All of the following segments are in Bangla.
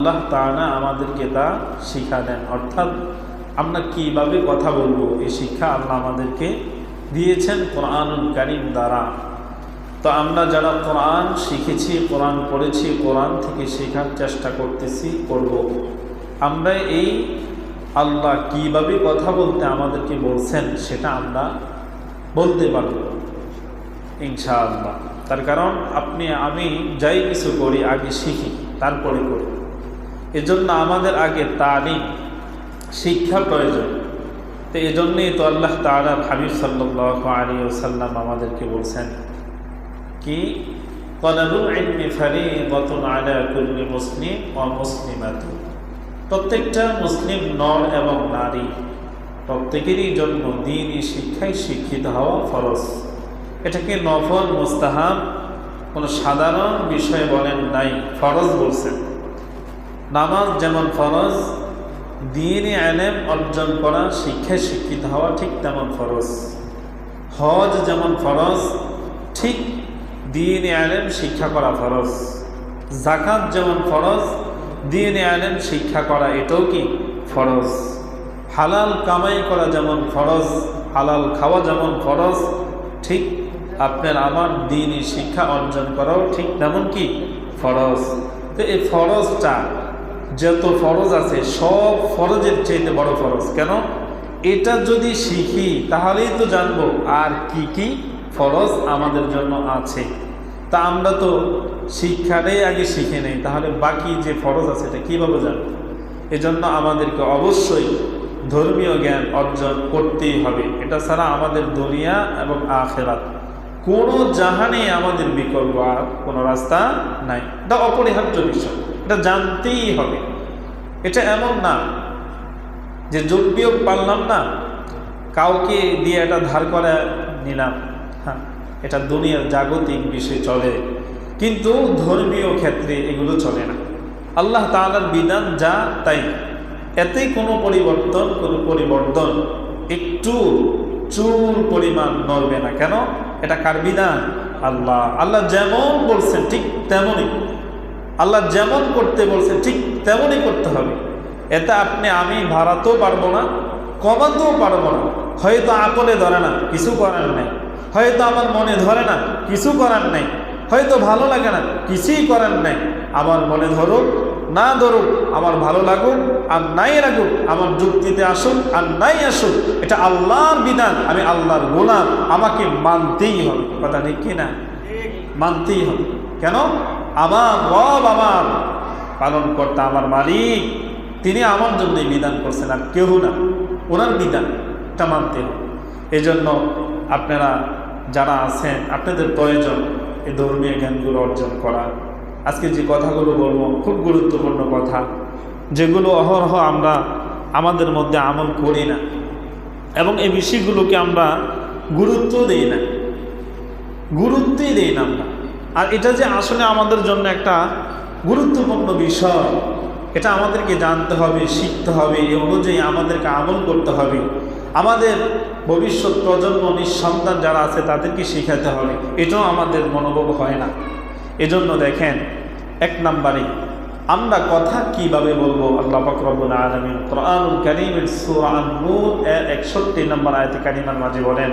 আল্লাহ তাআলা আমাদেরকে তা শিক্ষা দেন, অর্থাৎ আমরা কিভাবে কথা বলবো এই শিক্ষা আল্লাহ আমাদেরকে দিয়েছেন কোরআনুল কারীম দ্বারা। তো আমরা যারা কোরআন শিখেছি, কোরআন পড়েছি, কোরআন থেকে শেখার চেষ্টা করতেছি, করব, আমরা এই আল্লাহ কিভাবে কথা বলতে আমাদেরকে বলছেন সেটা আমরা বলতে পারব ইনশাআল্লাহ। তার কারণ আমি যাই কিছু করি আগে শিখি তারপরে করি। এজন্য আমাদের আগে তালিম, শিক্ষা প্রয়োজন। তো এজন্যই তো আল্লাহ তাআলার হাবিব সাল্লাল্লাহু আলাইহি ওয়াসাল্লাম আমাদেরকে বলছেন কি, তালাবুল ইলমি ফারিদাতুন আলা কুল্লি মুসলিম ওয়া মুসলিমাতিন, প্রত্যেকটা মুসলিম নর এবং নারী প্রত্যেকেরই জন্য দ্বীনি শিক্ষায় শিক্ষিত হওয়া ফরজ। এটাকে নফল, মুস্তাহাব কোনো সাধারণ বিষয় বলেন নাই, ফরজ বলছেন। নামাজ যেমন ফরজ, দ্বীনি ইলম অর্জন করা, শিক্ষায় শিক্ষিত হওয়া ঠিক তেমন ফরজ। হজ যেমন ফরজ, ঠিক দ্বীনি ইলম শিক্ষা করা ফরজ। যাকাত যেমন ফরজ, দ্বীনি ইলম শিক্ষা করা এটাও কি ফরজ। হালাল কামাই করা যেমন ফরজ, হালাল খাওয়া যেমন ফরজ, ঠিক আপনার আমার দ্বীনি শিক্ষা অর্জন করাও ঠিক তেমন কি ফরজ। তো এই ফরজটা, যত ফরজ আছে সব ফরজের চাইতে বড় ফরজ। কেন? এটা যদি শিখি তাহলেই তো জানবো আর কি কি ফরজ আমাদের জন্য আছে। তা আমরা তো শিক্ষাটাই আগে শিখে নেই, তাহলে বাকি যে ফরজ আছে এটা কীভাবে জানবো? এজন্য আমাদেরকে অবশ্যই ধর্মীয় জ্ঞান অর্জন করতেই হবে। এটা ছাড়া আমাদের দুনিয়া এবং আখিরাত কোনো জাহানে আমাদের বিকল্প আর কোনো রাস্তা নাই। এটা অপরিহার্য বিষয়, এটা জানতেই হবে। এটা এমন না যে যোগ বিয়োগ পারলাম না, কাউকে দিয়ে এটা ধার করে নিলাম, হ্যাঁ এটা দুনিয়ার জাগতিক বিষয় চলে, কিন্তু ধর্মীয় ক্ষেত্রে এগুলো চলে না। আল্লাহ তাআলার বিধান যা তাই, এতে কোনো পরিবর্তন একটু চুল পরিমাণ নড়বে না। কেন? এটা কার বিধান? আল্লাহ যেমন বলছেন ঠিক তেমনই, আল্লাহ যেমন করতে বলছেন ঠিক তেমনই করতে হবে। এতে আমি বাড়াতেও পারবো না, কমাতেও পারবো না। হয়তো আকলে ধরে না, কিছু করার নেই। হয়তো আমার মনে ধরে না, কিছু করার নেই। হয়তো ভালো লাগে না, কিছুই করার নেই। আমার মনে ধরুক না ধরুক, আমার ভালো লাগুক আর নাই লাগুক, আমার যুক্তিতে আসুক আর নাই আসুক, এটা আল্লাহর বিধান, আমি আল্লাহর গোলাম, আমাকে মানতেই হবে। কথা ঠিক কি না? মানতেই হবে। কেন? আমার রব, আমার পালনকর্তা, আমার মালিক, তিনি আমার জন্যই বিধান করছেন, আর কেউ না। ওনার বিধান এটা মানতে হবে। এই জন্য আপনারা যারা আছেন, আপনাদের প্রয়োজন এই ধর্মীয় জ্ঞানগুলো অর্জন করা। আজকে যে কথাগুলো বলবো খুব গুরুত্বপূর্ণ কথা, যেগুলো অহরহ আমরা আমাদের মধ্যে আমল করি না, এবং এই বিষয়গুলোকে আমরা গুরুত্বই দেই না আমরা। আর এটা যে আসলে আমাদের জন্য একটা গুরুত্বপূর্ণ বিষয়, এটা আমাদেরকে জানতে হবে, শিখতে হবে, এই অনুযায়ী আমাদেরকে আমল করতে হবে। আমাদের ভবিষ্যৎ প্রজন্ম, নিঃসন্তান যারা আছে তাদেরকে শিখাতে হবে। এটাও আমাদের মনোভাব হয় না। এজন্য দেখেন, এক নম্বরে আমরা কথা কিভাবে বলবো। আল্লাহ পাক রব্বুল আলামিন কোরআনুল কারীমের সূরা আন-নূর 61 নম্বর আয়াতে কারিমার মাঝে বলেন,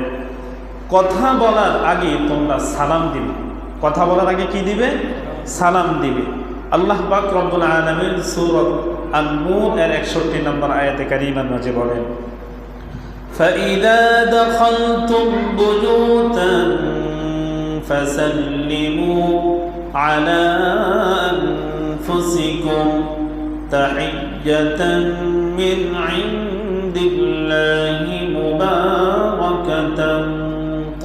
কথা বলার আগে তোমরা সালাম দিবে। কথা বলার আগে কি দিবে? সালাম দিবে। আল্লাহ পাক রব্বুল আলামিন সূরা আন-নূর 61 নম্বর আয়াতে কারিমার মাঝে বলেন, فَإِذَا دَخَلْتُمْ بُيُوتًا فَسَلِّمُوا عَلَى أَنفُسِكُمْ تَحِيَّةً مِّنْ عِندِ اللَّهِ مُبَارَكَةً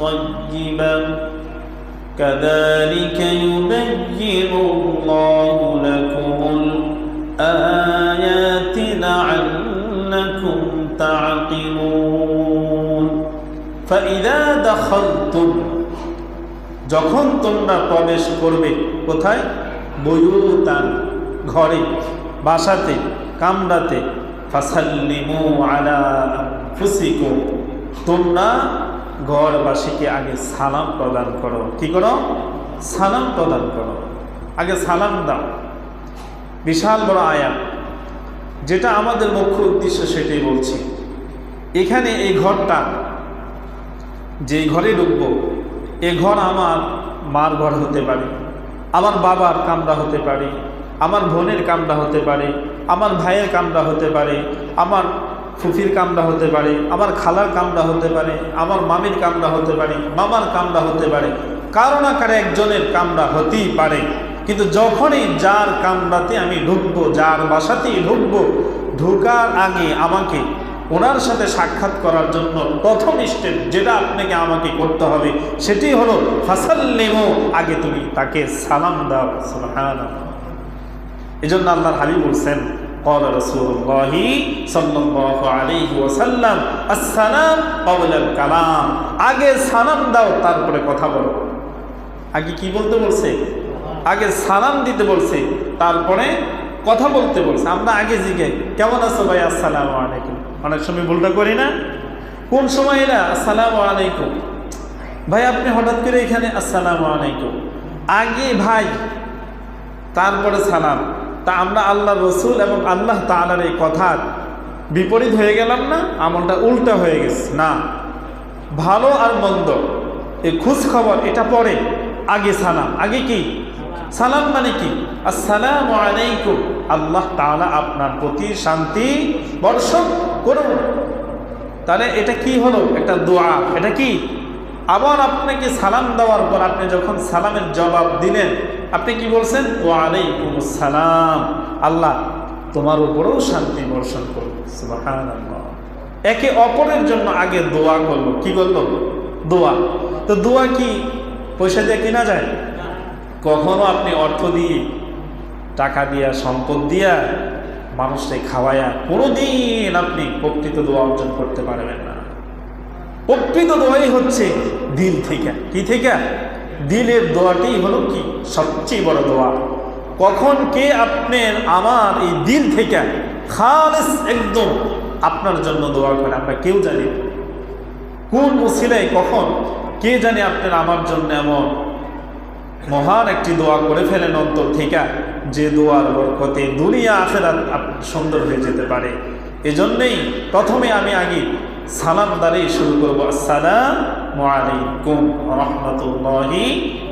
طَيِّبَةً كَذَلِكَ يُبَيِّنُ اللَّهُ لَكُمُ الْآيَاتِ لَعَلَّكُمْ تعقلون فإذا دخلتم, যখন তোমরা প্রবেশ করবে, কোথায়? বুয়ুতান, ঘরে, বাসাতে, কামরাতে। ফাসাল্লিমু আলা আনফুসিকুম, তোমরা ঘরবাসীকে আগে সালাম প্রদান করো। কি করো? সালাম প্রদান করো, আগে সালাম দাও। বিশাল বড় আয়াত, যেটা আমাদের মুখ্য উদ্দেশ্য সেটাই বলছি। এখানে এই ঘরটা, যে ঘরে ঢুকবো, এ ঘর আমার মার ঘর হতে পারে, আমার বাবার কামরা হতে পারে, আমার বোনের কামরা হতে পারে, আমার ভাইয়ের কামরা হতে পারে, আমার ফুফির কামরা হতে পারে, আমার খালার কামরা হতে পারে, আমার মামির কামরা হতে পারে, মামার কামরা হতে পারে, কারো না কারো একজনের কামরা হতেই পারে। কিন্তু যখনই যার কামরাতে আমি ঢুকবো, যার বাসাতেই ঢুকবো, ঢোকার আগে আমাকে ওনার সাথে সাক্ষাৎ করার জন্য প্রথম স্টেপ যেটা আপনাকে আমাকে করতে হবে সেটি হলো ফাসাল্লিমু, আগে তুমি তাকে সালাম দাও। সুবহানাল্লাহ। এজন্য আল্লাহর হাবিব বলছেন, قال رسول الله صلى الله عليه وسلم السلام قبل الكلام, আগে সালাম দাও তারপরে কথা বলো। আগে কি বলতে বলছে? আগে সালাম দিতে বলছে, তারপরে কথা বলতে বলছে। আমরা আগে জিজ্ঞাসা, কেমন আছো ভাই? আসসালামু আলাইকুম। অনেক সময় ভুলটা করি না? কোন সময় এরা আসসালামু আলাইকুম, ভাই আপনি হঠাৎ করে এখানে? আসসালামু আলাইকুম। আগে ভাই, তারপরে সালাম। তা আমরা আল্লাহ রসুল এবং আল্লাহ তাআলার এই কথার বিপরীত হয়ে গেলাম না? আমলটা উল্টা হয়ে গেছে না। ভালো আর মন্দ, এই খোঁজ খবর, এটা পরে, আগে সালাম। আগে কি সালাম মানে কি? আসসালামু আলাইকুম, আল্লাহ তাআলা আপনার প্রতি শান্তি বর্ষণ করুন। তাহলে এটা কি হলো? একটা দোয়া। এটা কি? আবার আপনাকে সালাম দেওয়ার পর আপনি যখন সালামের জবাব দিলেন, আপনি কি বলছেন? ওয়া আলাইকুমুস সালাম, আল্লাহ তোমার উপরেও শান্তি বর্ষণ করুন। সুবহানাল্লাহ। একে অপরের জন্য আগে দোয়া করলো। কি করলো? দোয়া। তো দোয়া কি পয়সা দিয়ে কেনা যায়? কখনো আপনি অর্থ দিয়ে, টাকা দিয়া, সম্পদ দিয়া, মানুষকে খাওয়ায়া কোনোদিন আপনি প্রকৃত দোয়া অর্জন করতে পারবেন না। প্রকৃত দোয়াই হচ্ছে দিল থেকে। কি থেকে? দিলের দোয়াটাই হলো কি সবচেয়ে বড় দোয়া। কখন কে আপনার আমার এই দিল থেকে খালিস একদম আপনার জন্য দোয়া করে আমরা কেউ জানি না। কোন ওসিলায় কখন কে জানে আপনার আমার জন্য এমন মহান একটি দোয়া করে ফেলেন অন্তর থেকে, যে দোয়ার বরকতে দুনিয়া আখিরাত সুন্দর হয়ে যেতে পারে। এজন্যই প্রথমে আমি আগে সালাম দ্বারাই শুরু করব। আসসালামু আলাইকুম ওয়া রাহমাতুল্লাহি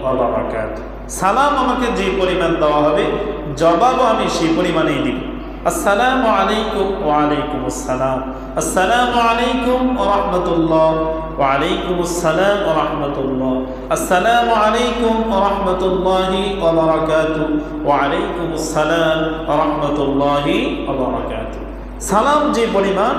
ওয়া বারাকাতুহু। সালাম আমাকে যে পরিমাণ দেওয়া হবে, জবাবও আমি সেই পরিমাণেই দিব। আসসালামু আলাইকুম ওয়া আলাইকুমুস সালাম, আসসালামু আলাইকুম ওয়া রাহমাতুল্লাহ, ওয়া আলাইকুমুস সালাম ওয়া রাহমাতুল্লাহ, আসসালামু আলাইকুম ওয়া রাহমাতুল্লাহি ওয়া বারাকাতুহু, ওয়া আলাইকুমুস সালাম ওয়া রাহমাতুল্লাহি ওয়া বারাকাতুহু। সালাম যে পরিমাণ,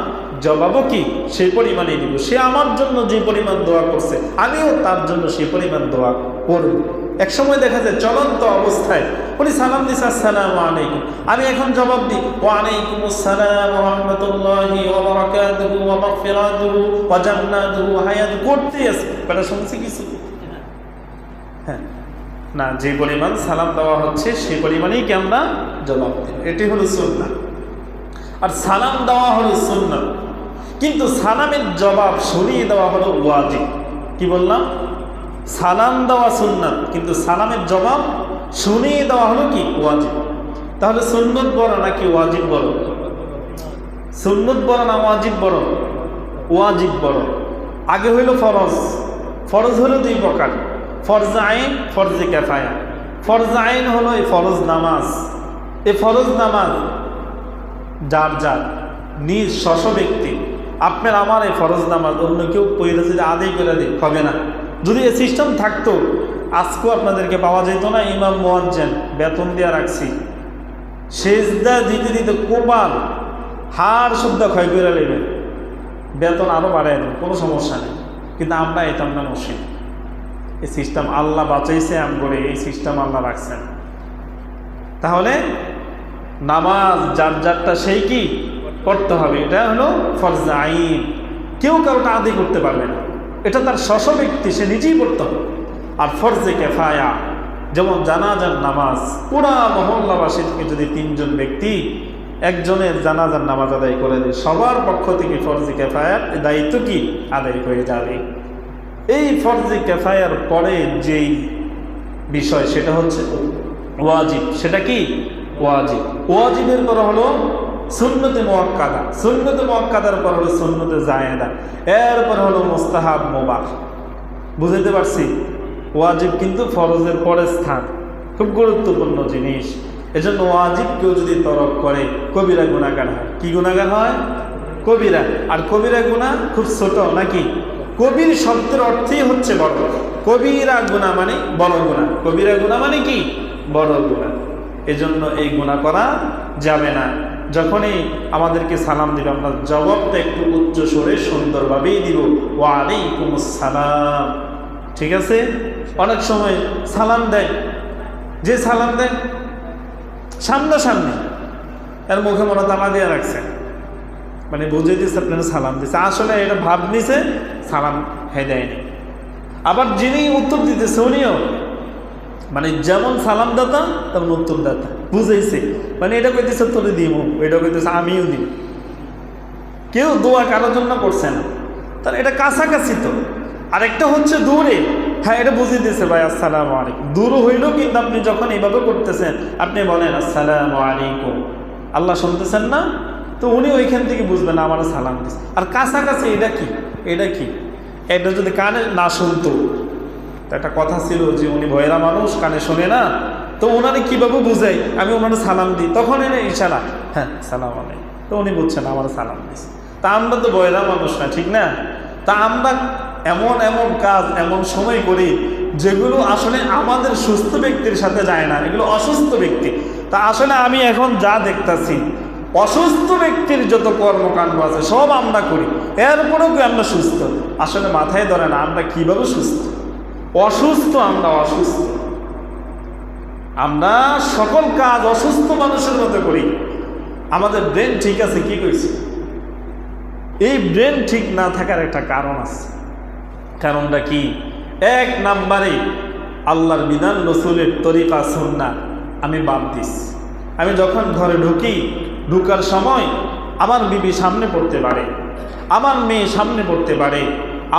জবাবও কি সেই পরিমাণেই দিব। সে আমার জন্য যে পরিমাণ দোয়া করছে, আমিও তার জন্য সেই পরিমাণ দোয়া করব। এক সময় দেখা যায় চলন্ত অবস্থায় উনি সালাম দিছে আসসালামু আলাইকুম, আমি এখন জবাব দিই ওয়া আলাইকুমুস সালাম ওয়া রাহমাতুল্লাহি ওয়া বারাকাতুহু ওয়া মাগফিরাতুহু ওয়া জান্নাতুহু ওয়া হায়াত করতে আছে। এটা শুনছি কিছু? হ্যাঁ না, যে পরিমাণ সালাম দেওয়া হচ্ছে সেই পরিমাণেই কি আমরা জবাব দিই। এটি হলো সুন্নাহ। আর সালাম দেওয়া হলো সুন্নাহ, কিন্তু সালামের জবাব শুনিয়ে দেওয়া হলো ওয়াজিব। কি বললাম? সালাম দেওয়া সুন্নাত, কিন্তু সালামের জবাব শুনিয়ে দেওয়া হলো কি ওয়াজিব। তাহলে সুন্নত বড় নাকি ওয়াজিব বড়? সুন্নত বড় না ওয়াজিব বড়? ওয়াজিব বড়। আগে হইল ফরজ। ফরজ হলো দুই প্রকার, ফরজ আইন, ফরজে কিফায়া। ফরজ আইন হলো এই ফরজ নামাজ। এই ফরজ নামাজ যার যার নিজ স্ব ব্যক্তি, আপনার আমার এই ফরজ নামাজ অন্য কেউ পড়ে যদি আদায় করে দিই হবে না। যদি এই সিস্টেম থাকতো আজকেও আপনাদেরকে পাওয়া যেত না ইমাম মুয়াজ্জিন, বেতন দেওয়া রাখছি, সেজদা দিতে দিতে কোপাল হাড় শুদ্ধ ক্ষয় করে নেবেন, বেতন আরও বাড়াই দেন, কোনো সমস্যা নেই। কিন্তু আমরা এটা আমরা মসজিদ, এই সিস্টেম আল্লাহ বাঁচাইছে আমগরে, এই সিস্টেম আল্লাহ রাখছেন। তাহলে নামাজ যার যারটা সেই কি করতে হবে, এটা হলো ফরজ আইন। কেউ কারোটা আদায় করতে পারবে না, এটা তার স্ব ব্যক্তি, সে নিজেই করতে হবে। আর ফরজে কিফায়া যেমন জানাজার নামাজ, পুরা মহল্লাবাসী থেকে যদি 3 জন ব্যক্তি একজনের জানাজার নামাজ আদায় করে দেয়, সবার পক্ষ থেকে ফরজে কিফায়ার দায়িত্ব কি আদায় হয়ে যাবে। এই ফরজে কিফায়ার পরে যেই বিষয় সেটা হচ্ছে ওয়াজিব। সেটা কি ওয়াজিব, ওয়াজিবের পর হলো সুন্নতে মুআক্কাদা, সুন্নতে মুআক্কাদার পর হলো সুন্নতে জায়েদা, এরপর হলো মুস্তাহাব মুবাহ। বুঝতে পারছি? ওয়াজিব কিন্তু ফরজের পরের স্থান, খুব গুরুত্বপূর্ণ জিনিস। এজন্য ওয়াজিব কেউ যদি তরক করে কবিরা গুনাহগার হয়। কি গুনাহগার হয়? কবিরা। আর কবিরা গুনাহ খুব ছোট নাকি? কবির শব্দের অর্থই হচ্ছে বড়। কবিরা গুনাহ মানে বড় গুনাহ, কবিরা গুনাহ মানে কি? বড় গুনাহ। এজন্য এই গুনাহ করা যাবে না। যখনই আমাদেরকে সালাম দিবে আমরা জবাবটা একটু উচ্চ স্বরে সুন্দরভাবেই দিব, ওয়া আলাইকুমুস সালাম। ঠিক আছে? অনেক সময় সালাম দেয়, যে সালাম দেয় সামনাসামনি, এর মুখে মনে তালা দিয়ে রাখছে, মানে বুঝে দিচ্ছে আপনারা সালাম দিচ্ছে, আসলে এটা ভাব নিছে, সালাম দেয়নি। আবার যিনি উত্তর দিতেছে উনিও মানে যেমন সালামদাতা তেমন উত্তরদাতা, বুঝেছে, মানে এটা কইতেছে তোরে দিব, এটা কইতেছে আমিও দিব। কেউ দোয়া কারোর জন্য করছে না, তাহলে এটা কাছাকাছি তো। আরেকটা হচ্ছে দূরে, হ্যাঁ এটা বুঝিয়ে দিয়েছে ভাই আসসালামু আলাইকুম, দূর হইলেও কিন্তু আপনি যখন এইভাবে করতেছেন আপনি বলেন আসসালামু আলাইকুম, আল্লাহ শুনতেছেন না, তো উনি ওইখান থেকে বুঝবেন আমার সালাম দিচ্ছে। আর কাছাকাছি এটা কি? এটা কি? এটা যদি কানে না শুনতো, তো একটা কথা ছিল যে উনি ভয়েরা মানুষ, কানে শোনে না, তো ওনারে কীভাবে বুঝাই, আমি ওনারে সালাম দিই, তখন এনে ইশারা, হ্যাঁ সালাম আলাইকুম, তো উনি বুঝছেন আমার সালাম দিচ্ছে। তা আমরা তো ভয়েরা মানুষ না, ঠিক না? তা আমরা এমন এমন কাজ এমন সময় করি যেগুলো আসলে আমাদের সুস্থ ব্যক্তির সাথে যায় না, এগুলো অসুস্থ ব্যক্তি। তা আসলে আমি এখন যা দেখতেছি অসুস্থ ব্যক্তির যত কর্মকাণ্ড আছে সব আমরা করি, এরপরেও কি আমরা সুস্থ? আসলে মাথায় ধরে না আমরা কিভাবে সুস্থ। অসুস্থ, আমরা অসুস্থ, আমরা সকল কাজ অসুস্থ মানুষের মতো করি। আমাদের ব্রেন ঠিক আছে, কি কইছে? এই ব্রেন ঠিক না থাকার একটা কারণ আছে। কারণটা কি? এক নাম্বারে আল্লাহর বিধান, রসুলের তরিকা সুন্নাহ আমি বাদ দিস। আমি যখন ঘরে ঢুকি, ঢুকার সময় আমার বিবি সামনে পড়তে পারে, আমার মেয়ে সামনে পড়তে পারে,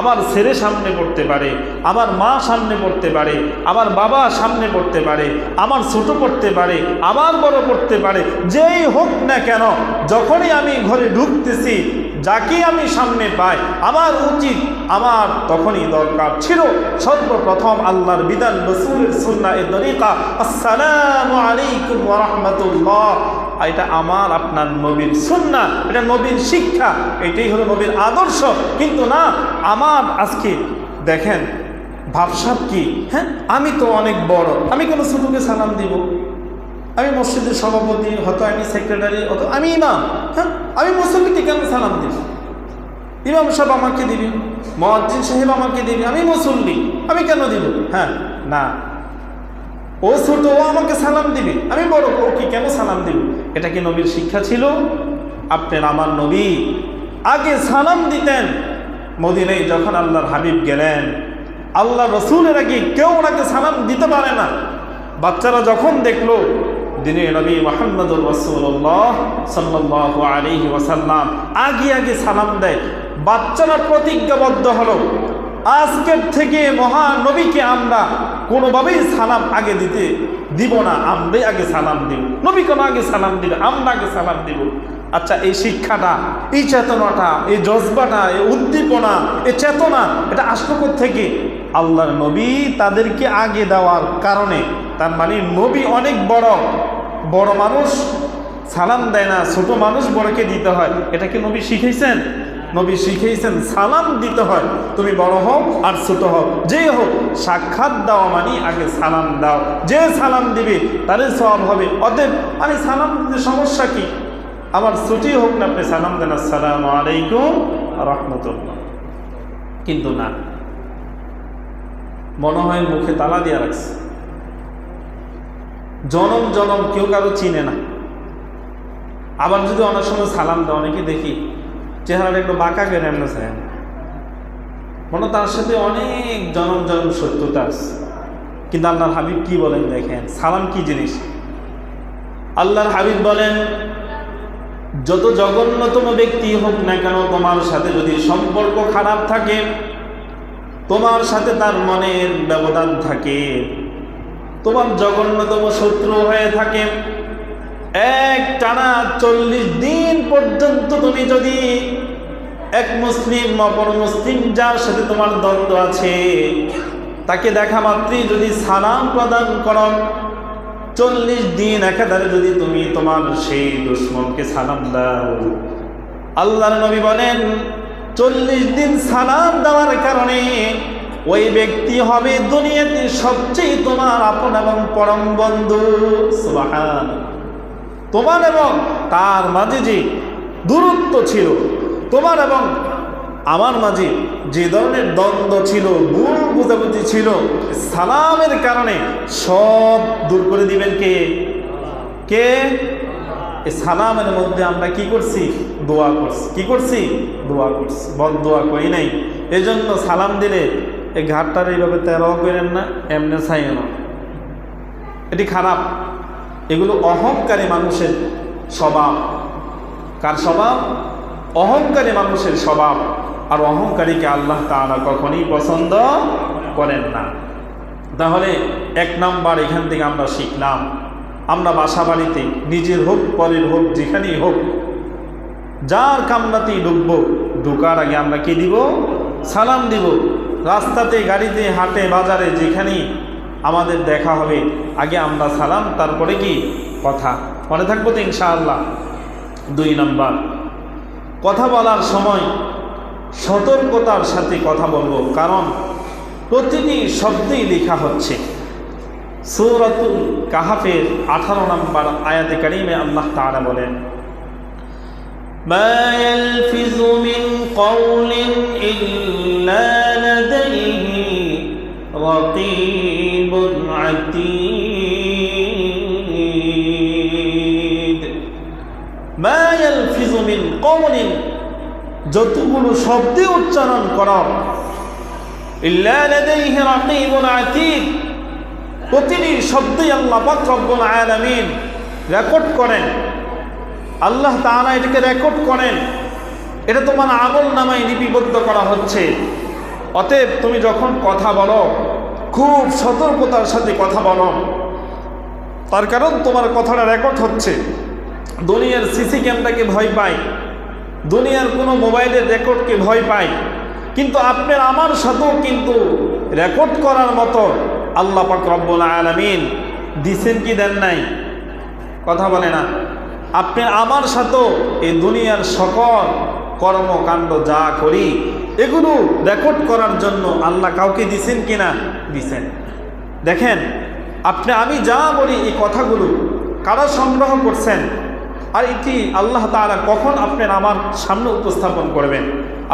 আমার ছেলে সামনে পড়তে পারে, আমার মা সামনে পড়তে পারে, আমার বাবা সামনে পড়তে পারে, আমার ছোট পড়তে পারে, আমার বড় পড়তে পারে, যেই হোক না কেন, যখনই আমি ঘরে ঢুকতেছি যাকে আমি সামনে পাই আমার উচিত, আমার তখনই দরকার ছিল সর্বপ্রথম আল্লাহর বিধান, রাসূলের সুন্নাহ এর তরিকা, আসসালামু আলাইকুম ওয়া রাহমাতুল্লাহ। এটা আমার আপনার নবীর সুন্নাহ, এটা নবীর শিক্ষা, এটাই হলো নবীর আদর্শ। কিন্তু না, আমার আজকে দেখেন ভাবসাব কি, হ্যাঁ আমি তো অনেক বড়, আমি কেন ছোটকে সালাম দিব? আমি মসজিদের সভাপতি, হয়তো আমি সেক্রেটারি, অত আমি ইমাম, হ্যাঁ আমি মুসল্লিকে কেন সালাম দিব? ইমাম সাহেব আমাকে দিবি, মুয়াজ্জিন সাহেব আমাকে দিবি, আমি মুসল্লি, আমি কেন দিব? হ্যাঁ না, ও ছোট, ও আমাকে সালাম দিবে, আমি বড়, ও কি কেন সালাম দিব? এটা কি নবীর শিক্ষা ছিল? আপনার আমার নবী আগে সালাম দিতেন। মদিনায় যখন আল্লাহর হাবিব গেলেন, আল্লাহ রসুলের আগে কেউ ওনাকে সালাম দিতে পারে না। বাচ্চারা যখন দেখলো দিনে নবী মুহাম্মদুর রাসূলুল্লাহ সাল্লাল্লাহু আলাইহি ওয়াসাল্লাম আগে আগে সালাম দেয়, বাচ্চারা প্রতিজ্ঞাবদ্ধ হলো আজকের থেকে মহানবীকে আমরা কোনোভাবেই সালাম আগে দিতে দিব না, আমরাই আগে সালাম দিব। নবী কেন আগে সালাম দিবে? আমরা আগে সালাম দিব। আচ্ছা, এই শিক্ষাটা, এই চেতনাটা, এই জজবাটা, এই উদ্দীপনা, এই চেতনা, এটা আসলো থেকে আল্লাহর নবী তাদেরকে আগে দেওয়ার কারণে। তার মানে নবী অনেক বড়, বড় মানুষ সালাম দেয় না, ছোট মানুষ বড়কে দিতে হয়। এটা কি নবী শিখাইছেন? নবী শিখিয়েছেন সালাম দিতে হয়, তুমি বড় হও আর ছোট হও, যে হোক সাক্ষাৎ দাও মানে আগে সালাম দাও, যে সালাম দিবে তারই সওয়াব হবে। অতএব আমি সালাম দিতে সমস্যা কি? আমার ছুটি হোক না, আপনি সালাম দেন আসসালামু আলাইকুম রাহমাতুল্লাহ। কিন্তু না, মনে হয় মুখে তালা দিয়ে রাখছে, জনম জনম কেউ কারো চিনে না। আবার যদি অনেক সময় সালাম দেয়, অনেকে দেখি চেহারাটা একটু বাঁকা করে এমন চায়, মনে তার সাথে অনেক জনম জনম সত্যতা আছে। কিন্তু আল্লাহর হাবিব কি বলেন দেখেন, সালাম কি জিনিস। আল্লাহর হাবিব বলেন, যত জঘন্যতম ব্যক্তি হোক না কেন, তোমার সাথে যদি সম্পর্ক খারাপ থাকে, তোমার সাথে তার মনের ব্যবধান থাকে, তোমার জঘন্যতম শত্রু হয়ে থাকে, এক টানা 40 দিন পর্যন্ত তুমি যদি এক মুসলিম অপর মুসলিম যার সাথে তোমার দ্বন্দ্ব আছে তাকে দেখা মাত্রই যদি সালাম প্রদান করো, 40 দিন একাধারে যদি তুমি তোমার সেই দুশমনকে সালাম দাও, আল্লাহর নবী বলেন 40 দিন সালাম দেওয়ার কারণে ওই ব্যক্তি হবে দুনিয়াতে সবচেয়ে তোমার আপন এবং পরম বন্ধু। সুবহানাল্লাহ। তোমার এবং তার মাঝে যে দূরত্ব ছিল, তোমার এবং আমার মাঝে যে ধরনের দ্বন্দ্ব ছিল, ভুল বুঝাবুঝি ছিল, সালামের কারণে সব দূর করে দিবেন কে? কে? এই সালামের মধ্যে আমরা কি করছি? দোয়া করছি। কি করছি? দোয়া করছি, বদ দোয়া করি নাই। এই জন্য সালাম দিলে এই ঘাটটার এইভাবে তেরো করেন না, এমনি চাই না, এটি খারাপ। এগুলো অহংকারী মানুষের স্বভাব। কার স্বভাব? অহংকারী মানুষের স্বভাব। আর অহংকারীকে আল্লাহ তাআলা কখনই পছন্দ করেন না। তাহলে 1 নাম্বার এখান থেকে আমরা শিখলাম, আমরা বাসা বাড়িতে নিজের হোক পরের হোক যেখানেই হোক যার কামনাতেই ঢুকবো, ঢোকার আগে আমরা কি দিব? সালাম দিব। রাস্তাতে, গাড়িতে, হাটে, বাজারে যেখানেই আমাদের দেখা হবে আগে আমরা সালাম, তারপরে কি কথা। মনে থাকবো তো ইনশাআল্লাহ। 2 নাম্বার, কথা বলার সময় সতর্কতার সাথে কথা বলবো, কারণ প্রতিটি শব্দেই লেখা হচ্ছে। সূরাতুল কাহফের 18 নম্বর আয়াতে কারিমে আল্লাহ তাআলা বলেন, মা ইয়ালফিযু মিন কওলিন ইল্লা লাদাইহি রাকীবুন আতীদ। মা ইয়ালফিযু মিন কওলিন, যতগুলো শব্দে উচ্চারণ করো, ইল্লা লাদাইহি রাকীবুন আতীদ, প্রতিটি শব্দই আল্লাহ পাক রব্বুল আলামিন রেকর্ড করেন। আল্লাহ তাআলা এটাকে রেকর্ড করেন, এটা তোমার আমল নামায় লিপিবদ্ধ করা হচ্ছে। অতএব তুমি যখন কথা বলো খুব সতর্কতার সাথে কথা বলো, তার কারণ তোমার কথাটা রেকর্ড হচ্ছে। দুনিয়ার সিসি ক্যামেরাকে ভয় পাই, দুনিয়ার কোনো মোবাইলের রেকর্ডকে ভয় পাই, কিন্তু আপনার আমার সাথেও কিন্তু রেকর্ড করার মতো আল্লাহ পাক রব্বুল আলামিন দিছেন কি দেন নাই? কথা বলে না। আপনার আমার সাথেও এই দুনিয়ার সকল কর্মকাণ্ড যা করি এগুলো রেকর্ড করার জন্য আল্লাহ কাউকে দিছেন কি না? দিছেন। দেখেন, আপনি আমি যা বলি এই কথাগুলো কারা সংগ্রহ করছেন, আর এটি আল্লাহ তাআলা কখন আপনার আমার সামনে উপস্থাপন করবেন?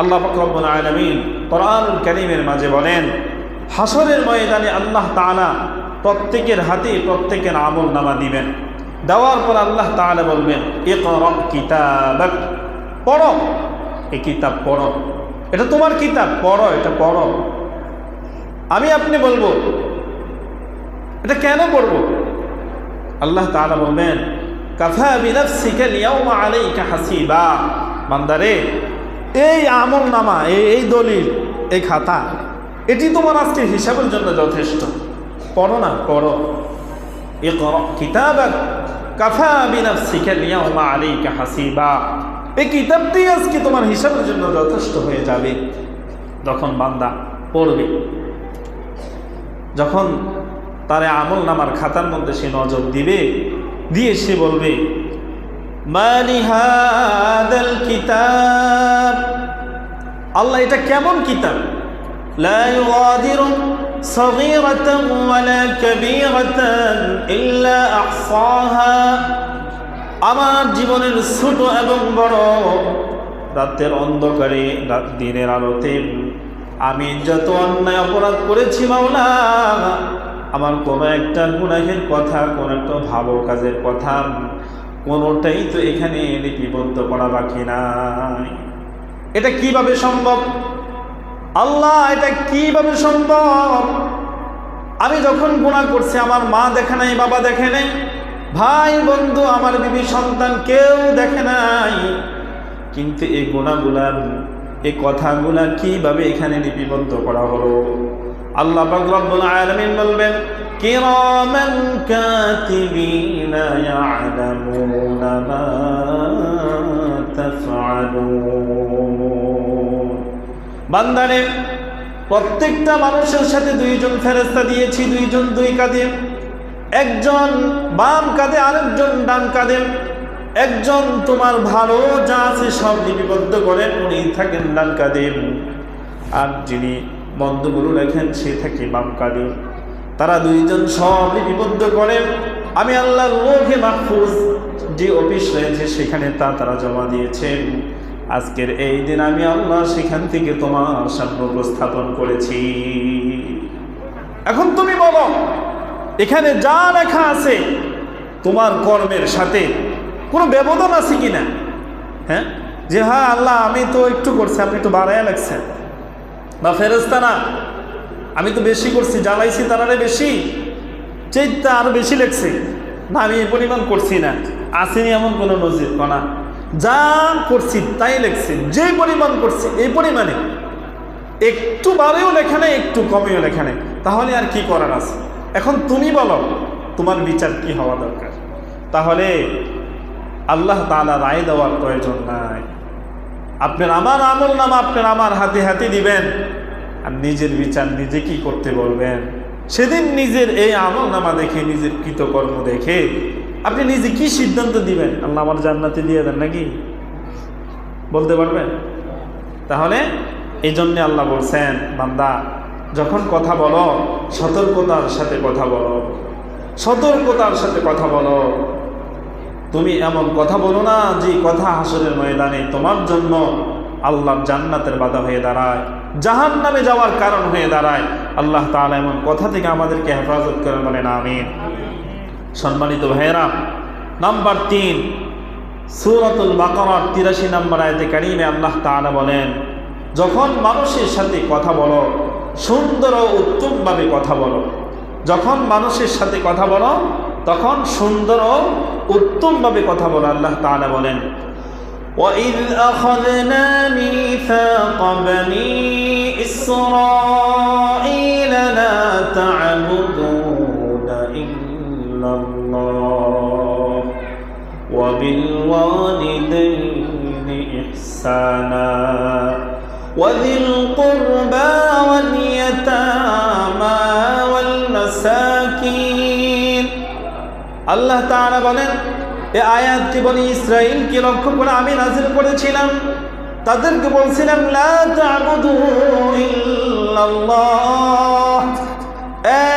আল্লাহ পাক রব্বুল আলামিন কোরআনুল কারীমের মাঝে বলেন, হাসরের ময়দানে আল্লাহ তাআলা প্রত্যেকের হাতে প্রত্যেকের আমল নামা দিবেন। দেওয়ার পর আল্লাহ তাআলা বলবেন, ইকরা কিতাবাক, পড়ো, এই কিতাব পড়ো, এটা তোমার কিতাব, পড়ো, এটা পড়ো। আমি আপনি বলবো এটা কেন পড়বো? আল্লাহ তাআলা বলবেন, কাফা বিনাফসিকা আল-ইয়াওমা আলাইকা হাসিবা, বান্দারে এই আমল নামা, এই দলিল, এই খাতা, এটি তোমার আজকে হিসাবের জন্য যথেষ্ট। পড়ো না, পড়ো। ইকরা কিতাবাক কাফা বিনাফসিকা আল-ইয়াওমা আলাইকা হাসিবা, এই কিতাবটি আজকে তোমার হিসাবের জন্য যথেষ্ট হয়ে যাবে। যখন বান্দা পড়বে, যখন তার আমল নামার খাতার মধ্যে সে নজর দিবে, দিয়ে সে বলবে, মালি হাদাল কিতাব, আল্লাহ এটা কেমন কিতাব? লা ইউগাদিরু সাগীরাতান ওয়ালা কাবীরাতান ইল্লা আহসাহা, আমার জীবনের ছোট এবং বড়, রাতের অন্ধকারে, দিনের আলোতে আমি যত অন্যায় অপরাধ করেছি মাওলা, আমার কোনো একটা গুনাহের কথা, কোনো একটা ভালো কাজের কথা কোনোটাই তো এখানে লিপিবদ্ধ করা বাকি নাই। এটা কিভাবে সম্ভব? আল্লাহ, এটা কিভাবে সম্ভব? আমি যখন গুনাহ করছি আমার মা দেখে নাই, বাবা দেখে নাই, ভাই বন্ধু, আমার বিবি সন্তান কেউ দেখে নাই, কিন্তু এই গুনাহগুলা, এই কথাগুলা কিভাবে এখানে লিপিবদ্ধ করা হলো? আল্লাহ পাক রব্বুল আলামিন বলবেন, কিরামান কাতিবিনা ইয়ালামুনা মা তাফআলুন। বান্দারে, প্রত্যেকটা মানুষের সাথে দুইজন ফেরেশতা দিয়েছি, দুইজন দুই কাঁধে, একজন বাম কাঁধে আরেকজন ডান কাঁধে। একজন তোমার ভালো যা আছে সব লিপিবদ্ধ করেন, উনি থাকেন ডান কাঁধে, আর যিনি মন্দগুলো লেখেন সে থাকে বাম কাঁধে। তারা দুইজন সব লিপিবদ্ধ করেন। আমি আল্লাহর লৌহে মাহফুজ যে অফিস রয়েছে সেখানে তারা জমা দিয়েছেন। আজকের এই দিন আমি আল্লাহ সেখান থেকে তোমার সামনে উপস্থাপন করেছি। এখন তুমি বলো, এখানে যা লেখা আছে তোমার কর্মের সাথে কোনো ব্যবধান আছে কিনা? হ্যাঁ, যে হ্যাঁ আল্লাহ আমি তো একটু করছি, আপনি একটু বাড়াইয়া লাগছেন, বা ফেরেশতা না আমি তো বেশি করছি, জ্বালাইছি তারারে বেশি, চেইতে আরো বেশি লেগছে, না আমি এই পরিমাণ করছি না, আসেনি এমন কোনো নজির না। যা করছি তাই লেখছে, যে পরিমাণ করছি এই পরিমাণে, একটু বাড়েও লেখা নেই, একটু কমেও লেখা নেই, তাহলে আর কি করার আছে? এখন তুমি বলো তোমার বিচার কি হওয়া দরকার? তাহলে আল্লাহ তাআলা রায় দেওয়ার প্রয়োজন নাই। আপনার আমার আমল নামা আপনার আমার হাতে হাতে দিবেন, আর নিজের বিচার নিজে কি করতে বলবেন? সেদিন নিজের এই আমল নামা দেখে, নিজের কৃতকর্ম দেখে আপনি নিজে কি সিদ্ধান্ত দিবেন? আল্লাহ আমার জান্নাতে দিয়ে দেন নাকি বলতে পারবেন? তাহলে এই জন্যে আল্লাহ বলছেন, বান্দা যখন কথা বলো সতর্কতার সাথে কথা বলো, সতর্কতার সাথে কথা বলো। তুমি এমন কথা বলো না যে কথা হাসরের ময়দানে তোমার জন্য আল্লাহর জান্নাতের বাধা হয়ে দাঁড়ায়, জাহান্নামে যাওয়ার কারণ হয়ে দাঁড়ায়। আল্লাহ তাআলা এমন কথা থেকে আমাদেরকে হেফাজত করেন, বলেন আমিন। সম্মানিত ভাইয়েরা, নাম্বার 3 সূরাতুল বাকারার 83 নম্বর আয়াতে কারিমে আল্লাহ তাআলা বলেন, যখন মানুষের সাথে কথা বলো সুন্দর ও উত্তমভাবে কথা বলো। যখন মানুষের সাথে কথা বলো তখন সুন্দর ও উত্তমভাবে কথা বলো। আল্লাহ তাআলা বলেন, وَإِذْ أَخَذْنَا مِيثَاقَ بَنِي إِسْرَائِيلَ لَا تَعْبُدُونَ إِلَّا اللَّهَ وَبِالْوَالِدَيْنِ إِحْسَانًا وَذِي الْقُرْبَى وَالْيَتَامَى وَالْمَسَاكِينِ। আল্লাহ তাআলা বলেন, এই আয়াতটি বনি ইসরাইলকে লক্ষ্য করে আমি নাযিল করেছিলাম। তাদেরকে বলছিলাম, লা তা'বুদু ইল্লাল্লাহ,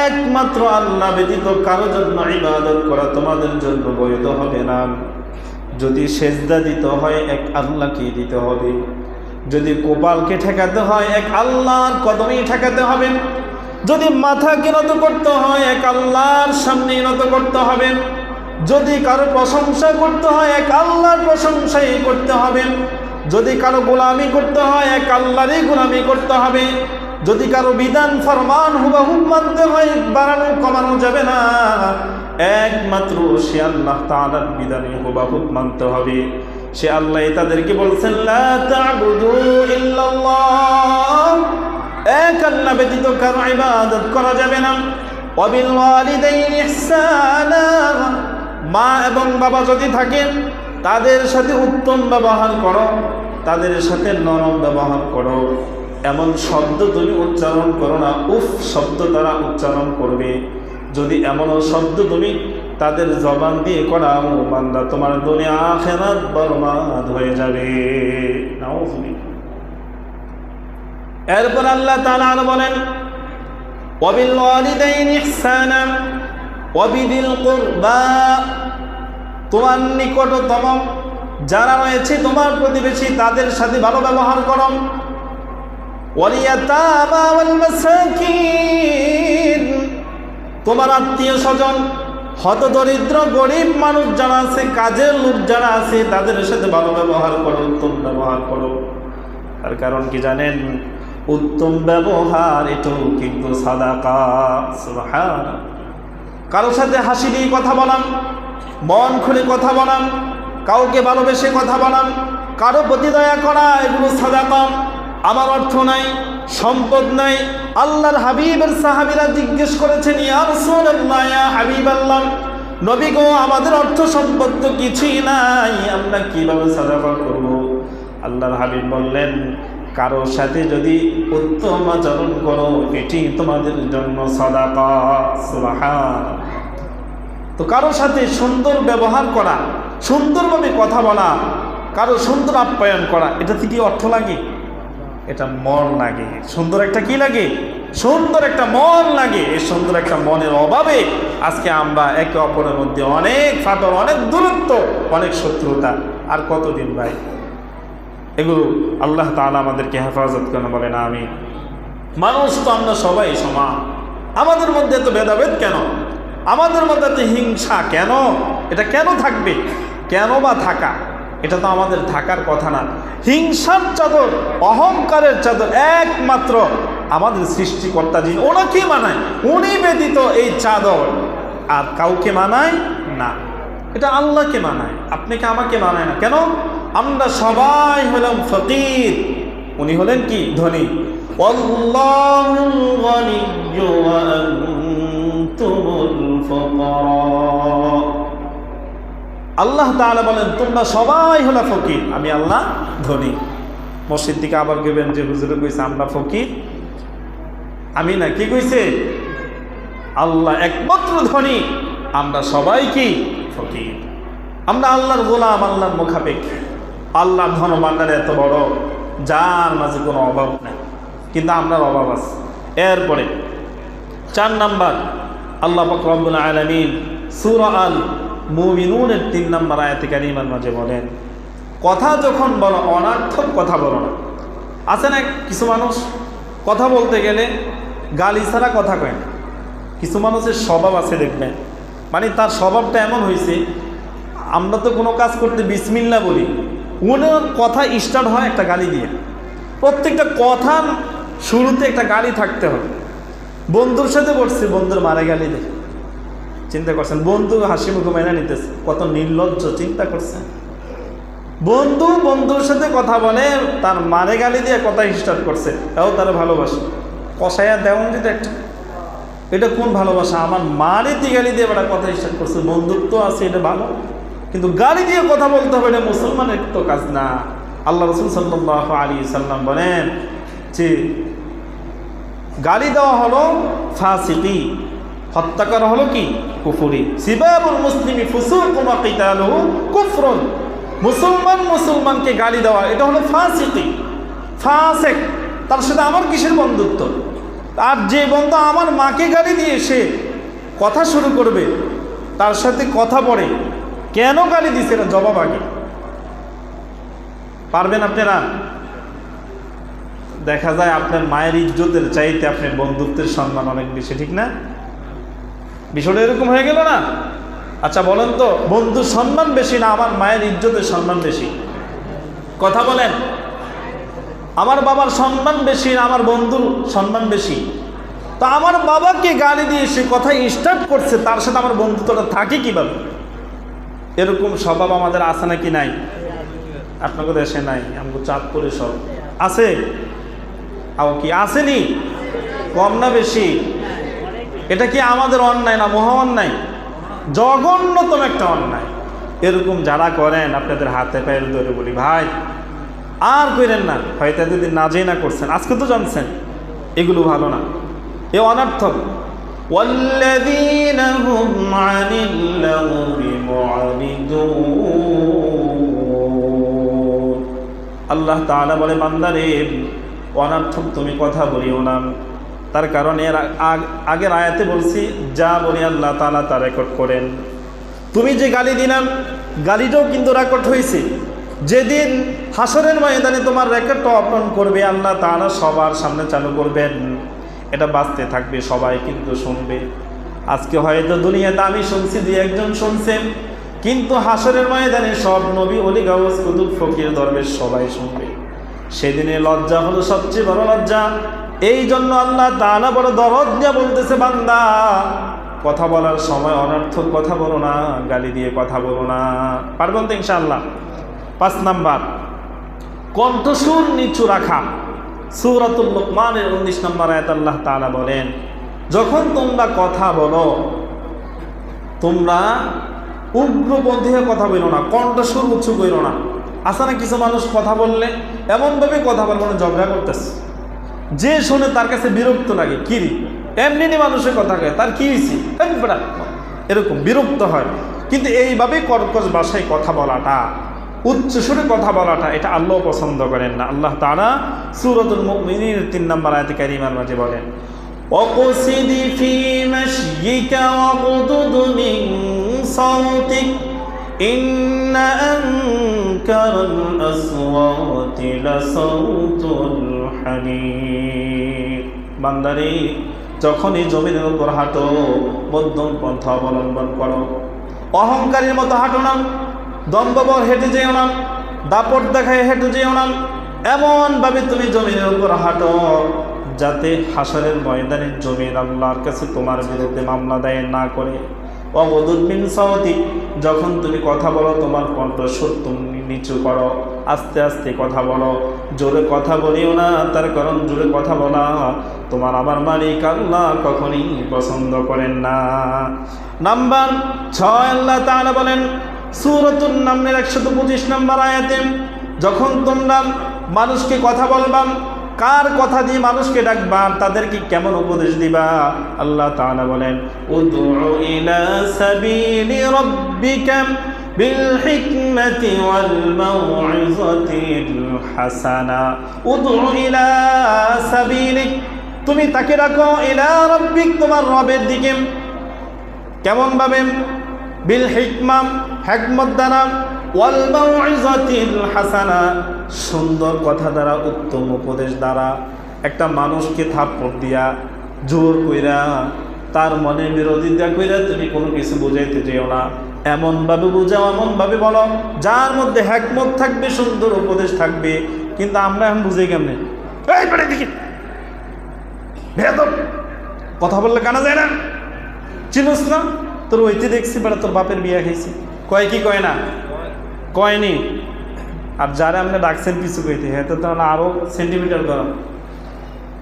একমাত্র আল্লাহ ব্যতীত কারো জন্য ইবাদত করা তোমাদের জন্য বৈধ হবে না। যদি সেজদা দিতে হয় এক আল্লাহকে দিতে হবে, যদি কপালকে ঠেকাতে হয় এক আল্লাহর কদমেই ঠেকাতে হবে, যদি মাথাকে নত করতে হয় এক আল্লাহর সামনে নত করতে হবে, যদি কারো প্রশংসা করতে হয় এক আল্লাহর প্রশংসাই করতে হবে, যদি কারো গোলামি করতে হয় এক আল্লাহরই গোলামি করতে হবে, যদি কারো বিধান ফরমান হুবহুব মানতে হয় বাড়ানো কমানো যাবে না, একমাত্র সে আল্লাহ তাআলার বিধানে হুবহুব মানতে হবে। সে আল্লাহ তাদেরকে বলছেন, লা তা'বুদু ইল্লাল্লাহ, এক আল্লাহ ব্যতীত কারো ইবাদত করা যাবে না। ওয়া বিল ওয়ালিদাইনি ইহসানা, মা এবং বাবা যদি থাকেন তাদের সাথে উত্তম ব্যবহার করো, তাদের সাথে নরম ব্যবহার করো। এমন শব্দ তুমি উচ্চারণ করো না উফ শব্দ দ্বারা উচ্চারণ করবে। যদি এমন শব্দ তুমি তাদের জবান দিয়ে করাও, বান্দা তোমার দুনিয়া আখিরাত বরবাদ হয়ে যাবে। নাউযুবিল্লাহ। এরপর আল্লাহ তাআলা আরো বলেন, ওয়া বিল ওয়ালিদাইনি ইহসানা ওয়া বিদিল কুরবা, তোমার নিকটতম যারা রয়েছে তোমার প্রতিবেশী তাদের সাথে ভালো ব্যবহার করো। ওয়াল ইয়াতামা ওয়াল মাসাকিন, তোমার আত্মীয় স্বজন হতদরিদ্র গরিব মানুষ যারা আছে, কাজের লোক যারা আছে তাদের সাথে ভালো ব্যবহার করো, উত্তম ব্যবহার করো। তার কারণ কি জানেন? উত্তম ব্যবহার এটাও কিন্তু সাদাকা। সুবহানাল্লাহ। কারোর সাথে হাসি দিয়ে কথা বলাম, মন খুলে কথা বলাম, কাউকে ভালোবেসে কথা বলাম, কারো প্রতি দয়া করা, এগুলো সাদাকা। আমার অর্থ নাই, সম্পদ নাই। আল্লাহর হাবিবের সাহাবীরা জিজ্ঞেস করেছেন, ইয়া রাসূলুল্লাহ, ইয়া হাবিবাল্লাহ, নবী গো, আমাদের অর্থ সম্পদ তো কিছুই নাই, আমরা কিভাবে সাদাকা করব? আল্লাহর হাবিব বললেন, কারোর সাথে যদি উত্তম আচরণ করো, এটি তোমাদের জন্য সাদাকা। সুবহানাল্লাহ। তো কারোর সাথে সুন্দর ব্যবহার করা, সুন্দরভাবে কথা বলা, কারো সুন্দর আপ্যায়ন করা, এটা থেকে অর্থ লাগে? এটা মন লাগে। সুন্দর একটা কি লাগে? সুন্দর একটা মন লাগে। এই সুন্দর একটা মনের অভাবে আজকে আমরা একে অপরের মধ্যে অনেক ফাটল, অনেক দূরত্ব, অনেক শত্রুতা। আর কতদিন ভাই? এগুলো আল্লাহ তাআলা আমাদেরকে হেফাজত করেন, বলেন আমিন। মানুষ তো আমরা সবাই সমান, আমাদের মধ্যে এত ভেদাভেদ কেন? আমাদের মধ্যে এত হিংসা কেন? এটা কেন থাকবে? কেন বা থাকা? এটা তো আমাদের থাকার কথা না। হিংসার চাদর, অহংকারের চাদর একমাত্র আমাদের সৃষ্টিকর্তা যিনি, ওনাকে মানায়, উনি ব্যতীত এই চাদর আর কাউকে মানায় না। এটা আল্লাহকে মানায়, আপনাকে আমাকে মানায় না। কেন? আমরা সবাই হলাম ফকির, উনি হলেন কি? ধনী। আল্লাহুল গনিয়্যু ওয়া আনতুমুল ফুকারা। আল্লাহ তাআলা বলেন, তোমরা সবাই হলো ফকির, আমি আল্লাহ ধনী। মসজিদ থেকে আবার গেবেন যে হুজুরে কইছে আমরা ফকির, আমি না, কি কইছে? আল্লাহ একমাত্র ধনী, আমরা সবাই কি? ফকির। আমরা আল্লাহর গোলাম, আল্লাহর মুখাপেক্ষী। আল্লাহর ধন ভান্ডারে এত বড়, যার মাঝে কোনো অভাব নাই, কিন্তু আমরা অভাব আছে। এরপরে 4 নাম্বার, আল্লাহ পাক রব্বুল আলামিন সূরা আল মুমিনুনের 3 নম্বর আয়াতে কারিমার মাঝে বলেন, কথা যখন বলো অনার্থক কথা বলো না। আছে না কিছু মানুষ কথা বলতে গেলে গালি ছাড়া কথা কয় না। কিছু মানুষের স্বভাব আছে, দেখবেন, মানে তার স্বভাবটা এমন হয়েছে, আমরা তো কোনো কাজ করতে বিসমিল্লাহ বলি, ওনার কথা স্টার্ট হয় একটা গালি দিয়ে। প্রত্যেকটা কথার শুরুতে একটা গালি থাকতে হবে। বন্ধুর সাথে বসছি, বন্ধুর মারে গালি দেয়, চিন্তা করছেন? বন্ধু হাসি মুখে মেনে নিতেছে, কত নির্লজ্জ, চিন্তা করছেন? বন্ধু বন্ধুর সাথে কথা বলে, তার মারে গালি দিয়ে কথা স্টার্ট করছে, তাও তারা ভালোবাসে। কষাইয়া দেওয়া যেটা একটা, এটা কোন ভালোবাসা? আমার মারে দিয়ে গালি দিয়ে বেটা কথা স্টার্ট করছে, বন্ধুত্ব আছে, এটা ভালো, কিন্তু গালি দিয়ে কথা বলতে হবে, এটা মুসলমানের তো কাজ না। আল্লাহ রাসূল সাল্লাল্লাহু আলাইহি সাল্লাম বলেন যে গালি দেওয়া হলো ফাসিকি, হত্যা করা হলো কি? কুফরি। সিবাবুল মুসলিমি ফুসুকুন ওয়া কিতালুহু কুফরুন। মুসলমান মুসলমানকে গালি দেওয়া, এটা হলো ফাসিকি, ফাসিক। তার সাথে আমার কিসের বন্ধুত্ব? আর যে বন্ধু আমার মাকে গালি দিয়ে সে কথা শুরু করবে, তার সাথে কথা বলে, কেন গালি দিছে এটা জবাব আগে পারবেন আপনারা? দেখা যায় আপনার মায়ের ইজ্জতের চাইতে আপনার বন্ধুত্বের সম্মান অনেক বেশি, ঠিক না? বিষয়টা এরকম হয়ে গেল না? আচ্ছা বলেন তো, বন্ধুর সম্মান বেশি না আমার মায়ের ইজ্জতের সম্মান বেশি? কথা বলেন। আমার বাবার সম্মান বেশি না আমার বন্ধুর সম্মান বেশি? তো আমার বাবাকে গালি দিয়ে সে কথা স্টার্ট করছে, তার সাথে আমার বন্ধুত্বটা থাকে কিভাবে? এরকম স্বভাব আমাদের আছে নাকি নাই? আপনাকে দেশে নাই, আমাকে চাঁদপুরে সব আছে। আও কি আসেনি? কম না বেশি? এটা কি আমাদের অন্যায় না মহা অন্যায়? জঘন্যতম একটা অন্যায়। এরকম যারা করেন আপনাদের হাতে পায়ে ধরে বলি, ভাই আর করেন না। হয়তো এতদিন না জেনে না করছেন, আজকে তো জানছেন, এগুলো ভালো না, এ অনর্থক। ওয়াল্লাযীনা হুম আনিল লাগবি মু'রিদুন। আল্লাহ তাআলা বলে, বান্দারে অনর্থক তুমি কথা বলিও না। তার কারণ এর আগের আয়াতে বলছি, যা বলি আল্লাহ তাআলা তা রেকর্ড করেন। তুমি যে গালি দিলাম, গালিটাও কিন্তু রেকর্ড হয়েছে। যেদিন হাসরের ময়দানে তোমার রেকর্ডটা ওপেন করবে আল্লাহ তাআলা, সবার সামনে চালু করবেন, এটা বাঁচতে থাকবে, সবাই কিন্তু শুনবে। আজকে হয়তো দুনিয়াতে আমি শুনছি, 2-1 জন শুনছেন, কিন্তু হাসরের ময়দানে সব নবী, ওলি, গাউস, কুতুব, ফকির, দরবেশ সবাই শুনবে। সেদিনে লজ্জা হলো সবচেয়ে বড় লজ্জা। এই জন্য আল্লাহ তাআলা বড় দরদ দিয়ে বলতেছে, বান্দা কথা বলার সময় অনর্থক কথা বলো না, গালি দিয়ে কথা বলো না। পারবেন তো ইনশাআল্লাহ? 5 নাম্বার, কণ্ঠস্বর নিচু রাখা। সূরাতুল লুকমানের 19 নম্বর আয়াত আল্লাহ তাআলা বলেন, যখন তোমরা কথা বলো তোমরা উগ্রপন্থী হয়ে কথা বলো না, কণ্ঠস্বর উঁচু করো না। আছে না কিছু মানুষ কথা বললে এমনভাবে কথা বলবো না ঝগড়া করতেছে, যে শোনে তার কাছে বিরক্ত লাগে, কিরি এমনি মানুষের কথা কয়, তার কি হয়েছে এরকম বিরক্ত হয়। কিন্তু এইভাবে কর্কশ ভাষায় কথা বলাটা, উচ্চ সুরে কথা বলাটা, এটা আল্লাহ পছন্দ করেন না। আল্লাহ তাআলা সূরাতুল মুমিনিন 3 নম্বর আয়াতে কারিমার মাঝে বলেন, ওয়াকসিদি ফি মাশয়িকা ওয়াগদুদ মিন সাওতিক ইন্না আনকারাল আসওয়াতি লাসাউতুল হামির। বান্দারে, যখন এই জমিনের উপর হাঁটো মধ্যম পন্থা অবলম্বন করো, অহংকারীর মতো হাঁটো না, দম্ভবর হেঁটে যেও না, দাপট দেখায় হেঁটে যেও না। এমনভাবে তুমি জমিনের উপর হাঁটো যাতে হাসরের ময়দানে জমির আল্লাহর কাছে তোমার বিরুদ্ধে মামলা দায়ের না করে। ওয়াগদুদ মিন সাওতিক, যখন তুমি কথা বলো তোমার কণ্ঠস্বর তুমি নিচু করো, আস্তে আস্তে কথা বলো, জোরে কথা বলিও না। তার কারণ জোরে কথা বলা তোমার আমার মালিক আল্লাহ কখনই পছন্দ করেন না। নাম্বার 6 আল্লাহ তাআলা বলেন সূরাতুন নামলের 125 নম্বর আয়াতে, যখন তোমরা মানুষকে কথা বলবা, কার কথা দিয়ে মানুষকে ডাকবা, তাদেরকে কেমন উপদেশ দিবা, আল্লাহ তাআলা বলেন, উদউ ইলা সাবিলি রাব্বিকা বিল হিকমাতি ওয়াল মাউইযাতিল হাসানা। উদউ ইলা সাবিলিক, তুমি তাকে ডাকো, ইলা রাব্বিক, তোমার রবের দিকে। কেমন ভাবে? বিল হিকমা, হিকমত দ্বারা, ওয়াল মাউইযাতিল হাসানা, সুন্দর কথা দ্বারা, উত্তম উপদেশ দ্বারা। একটা মানুষকে থাপ্পড় দিয়া, জোর কইরা, তার মনে বিরোধিতা কইরা তুমি কোনো কিছু বুঝাইতে যেও না। এমনভাবে বুঝাও, এমনভাবে বলো যার মধ্যে হিকমত থাকবে, সুন্দর উপদেশ থাকবে। কিন্তু আমরা এখন বুঝাই কেমনে? এই পড়ে দেখি বেয়াদব, কথা বললে কানা যায় না, চিনস না, তোর ওইতে দেখছি বেড়া তোর বাপের বিয়া খাইছি, কয় কি কয় না? কয়নি। আর যারা আপনি ডাকছেন কিছু কইতে, হ্যাঁ তো তাহলে আরও সেন্টিমিটার গরম।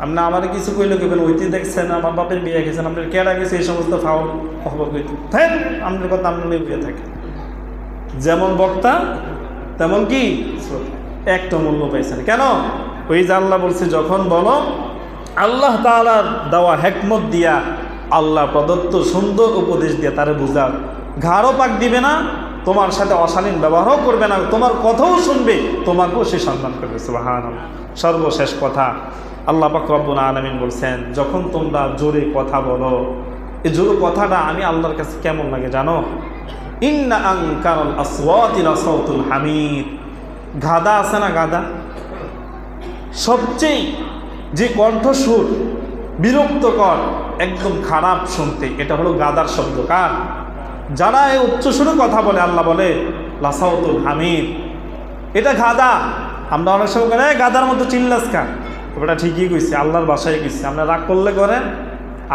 আপনি আমার কিছু কইলে কেবেন ওইতে দেখছেন আমার বাপের বিয়ে খেয়েছেন, আপনার কেডা গেছে, এই সমস্ত ফাউল খবর কইতে থাকেন। আপনার কথা আপনার বিয়ে থাকে, যেমন বক্তা তেমন কি একটা মূল্য পাইছেন। কেন? ওই যে আল্লাহ বলছে, যখন বলো আল্লাহ তাআলার দেওয়া হিকমত দিয়া, আল্লাহ প্রদত্ত সুন্দর উপদেশ দিয়ে তারে বুঝাও, ঘাড়ও পাক দিবে না, তোমার সাথে অশালীন ব্যবহারও করবে না, তোমার কথাও শুনবে, তোমাকেও সে সম্মান করবে। সুবহানাল্লাহ। সর্বশেষ কথা, আল্লাহ পাক রব্বুল আলামিন বলছেন, যখন তোমরা জোরে কথা বলো, এই জোরে কথাটা আমি আল্লাহর কাছে কেমন লাগে জানো? ইন্না আনকারাল আসওয়াতি লাসাউতুল হামির। গাদা আছে না, গাদা, সবচেয়ে যে কণ্ঠস্বর বিরক্তকর, একদম খারাপ শুনতে, এটা হলো গাদার শব্দ। কার? যারা এই উচ্চস্বরে কথা বলে, আল্লাহ বলে লাসাউতুল হামির, এটা গাদা। আমরা অনেক সময় করে গাদার মতো চিল্লাস কা, ওটা ঠিকই কইছে, আল্লাহর বাসায় গেছি। আমরা রাগ করলে করেন,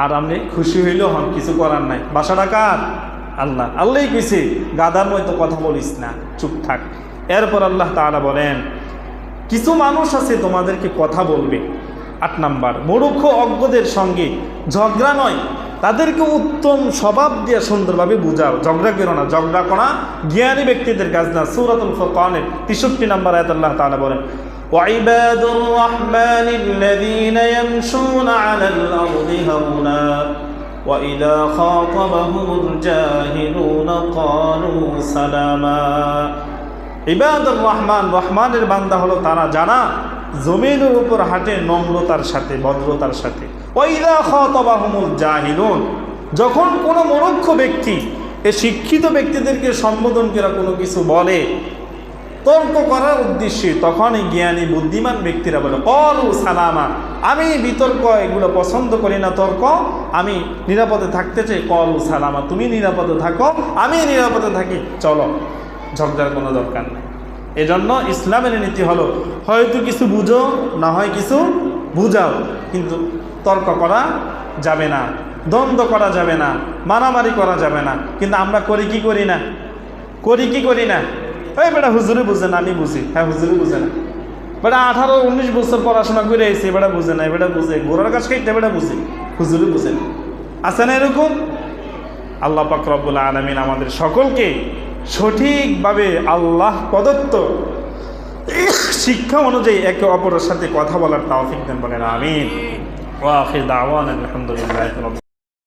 আর আপনি খুশি হইলেও হন, কিছু করার নাই। বাসাটা কার? আল্লাহ। আল্লাহই কইছে গাদার মতো কথা বলিস না, চুপ থাক। এরপর আল্লাহ তাআলা বলেন, কিছু মানুষ আছে তোমাদেরকে কথা বলবে। 8 নাম্বার, মূর্খ অজ্ঞদের সঙ্গে ঝগড়া নয়, তাদেরকে উত্তম স্বভাব দিয়ে সুন্দরভাবে বুঝাও। ঝগড়া করো না, ঝগড়া করা জ্ঞানী ব্যক্তিদের কাজ না। সূরাতুল ফুরকানের 63 নম্বর আয়াত আল্লাহ তাআলা বলেন, ওয়াইবাদুর রাহমানিল্লাযীনা ইয়ামশুনা আলাল আরদি হাওনা ওয়া ইযা খাতাবাহুমুল জাহিলুনা ক্বালু সালামা। ইবাদুর রহমান, রহমানের বান্দা হলো তারা যারা জমিনের উপর হাঁটে নম্রতার সাথে, ভদ্রতার সাথে। ওয়াইদা খাতাবাহুমুল জাহিলুন, যখন কোনো মূর্খ ব্যক্তি এই শিক্ষিত ব্যক্তিদেরকে সম্বোধন করে কোনো কিছু বলে তর্ক করার উদ্দেশ্যে, তখন এই জ্ঞানী বুদ্ধিমান ব্যক্তিরা বলে ক্বালু সালামা, আমি বিতর্ক এগুলো পছন্দ করি না, তর্ক, আমি নিরাপদে থাকতে চাই। ক্বালু সালামা, তুমি নিরাপদে থাকো, আমি নিরাপদে থাকি, চলো, ঝগড়ার কোনো দরকার নেই। এজন্য ইসলামের নীতি হলো, হয়তো কিছু বুঝো, না হয় কিছু বুঝাও, কিন্তু তর্ক করা যাবে না, দ্বন্দ্ব করা যাবে না, মারামারি করা যাবে না। কিন্তু আমরা করি কি করি না? করি কি করি না? এই বেটা হুজুরে বুঝে না, আমি বুঝি, হ্যাঁ হুজুরে বুঝে না, বেটা 18-19 বছর পড়াশোনা করে এসে বেটা বুঝে নাই, বেটা বুঝে ঘোড়ার কাছ খাইতে বেটা বুঝে, হুজুরে বুঝে না। আছে না এরকম? আল্লাহ পাক রব্বুল আলামিন আমাদের সকলকে সঠিকভাবে আল্লাহ প্রদত্ত শিক্ষা অনুযায়ী একে অপরের সাথে কথা বলার তৌফিক দেন, বলেন আমিন। ওয়া আখির দাওয়ানা আলহামদুলিল্লাহি রাব্বিল